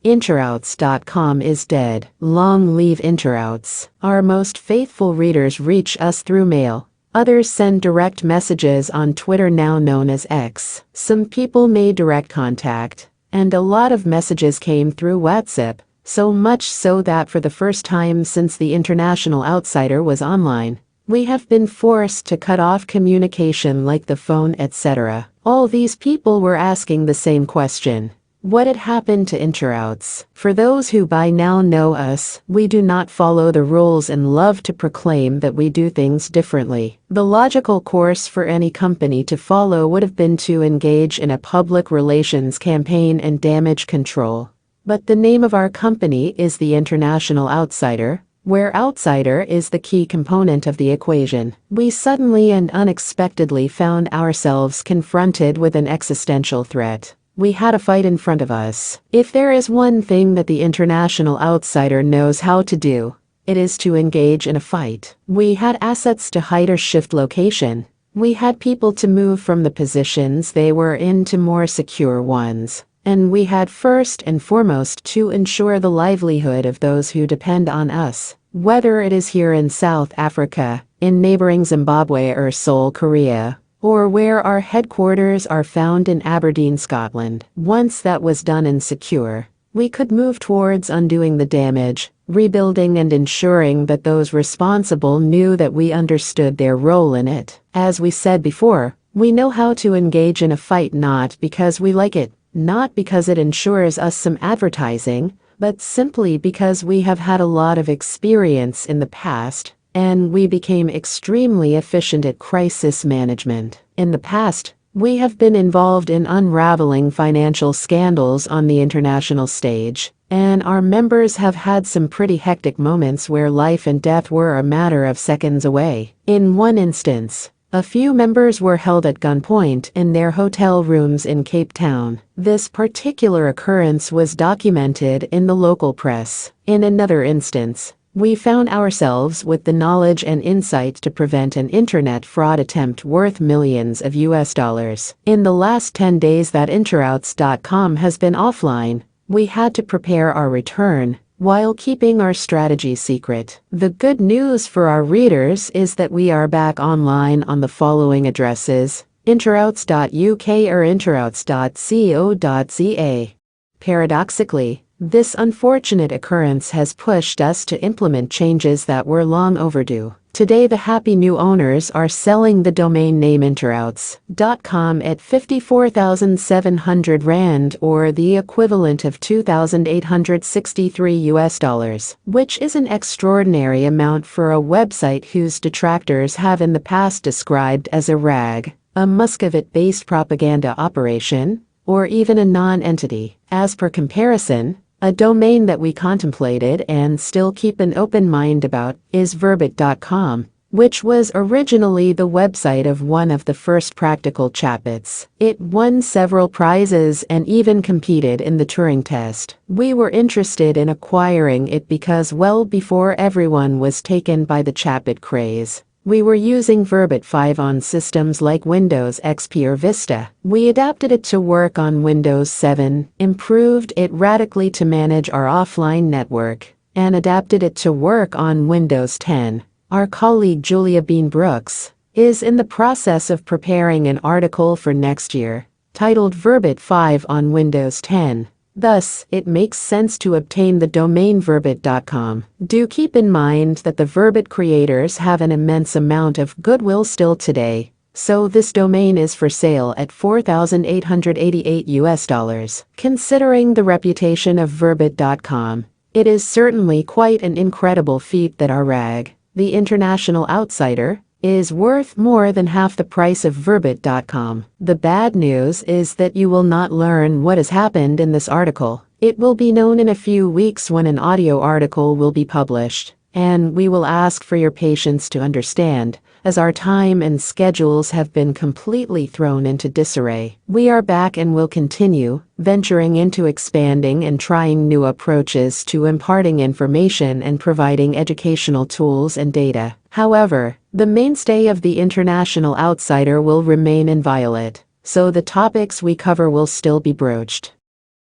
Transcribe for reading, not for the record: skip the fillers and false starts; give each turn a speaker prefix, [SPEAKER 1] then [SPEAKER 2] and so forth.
[SPEAKER 1] Interouts.com is dead. Long live interouts. Our most faithful readers reach us through mail. Others send direct messages on Twitter, now known as X. Some people made direct contact, and a lot of messages came through WhatsApp, so much so that for the first time since the International Outsider was online, we have been forced to cut off communication like the phone, etc. All these people were asking the same question. What had happened to interouts? For those who by now know us, we do not follow the rules and love to proclaim that we do things differently. The logical course for any company to follow would have been to engage in a public relations campaign and damage control. But the name of our company is the International Outsider, where outsider is the key component of the equation. We suddenly and unexpectedly found ourselves confronted with an existential threat. We had a fight in front of us. If there is one thing that the International Outsider knows how to do, it is to engage in a fight. We had assets to hide or shift location. We had people to move from the positions they were in to more secure ones. And we had first and foremost to ensure the livelihood of those who depend on us, whether it is here in South Africa, in neighboring Zimbabwe or Seoul, Korea, or where our headquarters are found in Aberdeen, Scotland. Once that was done and secure, we could move towards undoing the damage, rebuilding and ensuring that those responsible knew that we understood their role in it. As we said before, we know how to engage in a fight not because we like it, not because it ensures us some advertising, but simply because we have had a lot of experience in the past, and we became extremely efficient at crisis management. In the past, we have been involved in unraveling financial scandals on the international stage, and our members have had some pretty hectic moments where life and death were a matter of seconds away. In one instance, a few members were held at gunpoint in their hotel rooms in Cape Town. This particular occurrence was documented in the local press. In another instance, we found ourselves with the knowledge and insight to prevent an internet fraud attempt worth millions of US dollars. In the last 10 days that interouts.com has been offline, we had to prepare our return while keeping our strategy secret. The good news for our readers is that we are back online on the following addresses: interouts.uk or interouts.co.za. Paradoxically, this unfortunate occurrence has pushed us to implement changes that were long overdue. Today the happy new owners are selling the domain name interouts.com at 54,700 Rand, or the equivalent of 2,863 US dollars, which is an extraordinary amount for a website whose detractors have in the past described as a rag, a Muscovite-based propaganda operation, or even a non-entity. As per comparison, a domain that we contemplated and still keep an open mind about is verbit.com, which was originally the website of one of the first practical chatbots. It won several prizes and even competed in the Turing test. We were interested in acquiring it because well before everyone was taken by the chatbot craze, we were using Verbit 5 on systems like Windows XP or Vista. We adapted it to work on Windows 7, improved it radically to manage our offline network, and adapted it to work on Windows 10. Our colleague Julia Bean Brooks is in the process of preparing an article for next year, titled Verbit 5 on Windows 10. Thus, it makes sense to obtain the domain verbit.com. Do keep in mind that the Verbit creators have an immense amount of goodwill still today, so this domain is for sale at 4,888 US dollars. Considering the reputation of verbit.com, it is certainly quite an incredible feat that our rag, the International Outsider, is worth more than half the price of verbit.com. The bad news is that you will not learn what has happened in this article. It will be known in a few weeks when an audio article will be published, and we will ask for your patience to understand, as our time and schedules have been completely thrown into disarray. We are back and will continue, venturing into expanding and trying new approaches to imparting information and providing educational tools and data. However, the mainstay of the International Outsider will remain inviolate, so the topics we cover will still be broached.